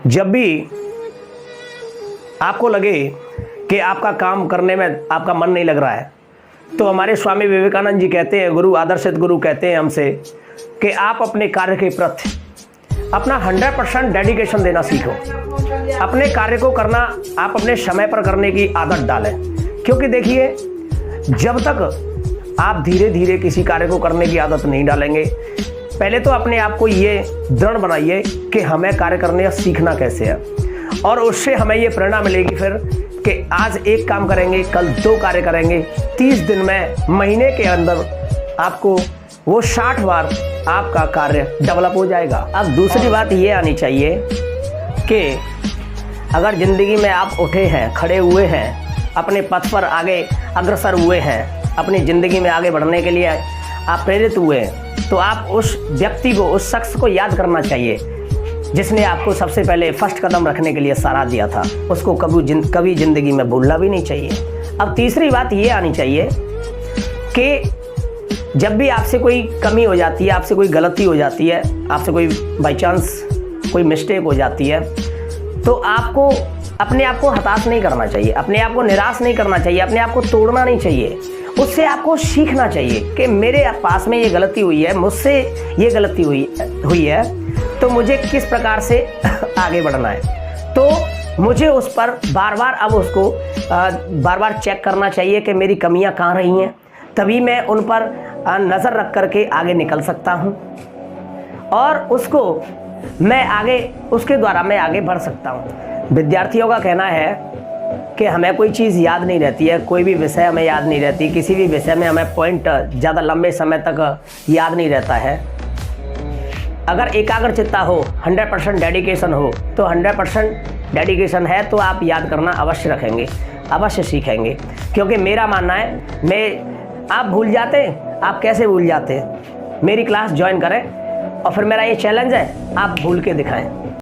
जब भी आपको लगे कि आपका काम करने में आपका मन नहीं लग रहा है, तो हमारे स्वामी विवेकानंद जी कहते हैं, गुरु आदर्श सद्गुरु कहते हैं हमसे कि आप अपने कार्य के प्रति अपना 100% डेडिकेशन देना सीखो। अपने कार्य को करना आप अपने समय पर करने की आदत डालें, क्योंकि देखिए जब तक आप धीरे धीरे किसी कार्य को करने की आदत नहीं डालेंगे, पहले तो अपने आप को ये दृढ़ बनाइए कि हमें कार्य करने का सीखना कैसे है, और उससे हमें ये प्रेरणा मिलेगी फिर कि आज एक काम करेंगे, कल 2 कार्य करेंगे, 30 दिन में, महीने के अंदर आपको वो 60 बार आपका कार्य डेवलप हो जाएगा। अब दूसरी बात ये आनी चाहिए कि अगर ज़िंदगी में आप उठे हैं, खड़े हुए हैं, अपने पथ पर आगे अग्रसर हुए हैं, अपनी ज़िंदगी में आगे बढ़ने के लिए आप प्रेरित हुए हैं, तो आप उस व्यक्ति को, उस शख्स को याद करना चाहिए जिसने आपको सबसे पहले फर्स्ट कदम रखने के लिए सहारा दिया था। उसको कभी ज़िंदगी में भूलना भी नहीं चाहिए। अब तीसरी बात ये आनी चाहिए कि जब भी आपसे कोई कमी हो जाती है, आपसे कोई गलती हो जाती है, आपसे कोई बाई चांस कोई मिस्टेक हो जाती है, तो आपको अपने आप को हताश नहीं करना चाहिए, अपने आप को निराश नहीं करना चाहिए, अपने आप को तोड़ना नहीं चाहिए। उससे आपको सीखना चाहिए कि मेरे पास में ये गलती हुई है, मुझसे ये गलती हुई है, तो मुझे किस प्रकार से आगे बढ़ना है। तो मुझे उस पर बार बार अब उसको बार बार चेक करना चाहिए कि मेरी कमियां कहाँ रही हैं, तभी मैं उन पर नज़र रख करके आगे निकल सकता हूँ और उसको मैं आगे, उसके द्वारा मैं आगे बढ़ सकता हूँ। विद्यार्थियों का कहना है कि हमें कोई चीज़ याद नहीं रहती है, कोई भी विषय हमें याद नहीं रहती, किसी भी विषय में हमें पॉइंट ज़्यादा लंबे समय तक याद नहीं रहता है। अगर एकाग्रचित्ता हो, 100% डेडिकेशन हो, तो 100% डेडिकेशन है तो आप याद करना अवश्य रखेंगे, अवश्य सीखेंगे। क्योंकि मेरा मानना है, आप भूल जाते, आप कैसे भूल जाते? मेरी क्लास ज्वाइन करें और फिर मेरा ये चैलेंज है, आप भूल के दिखाएं।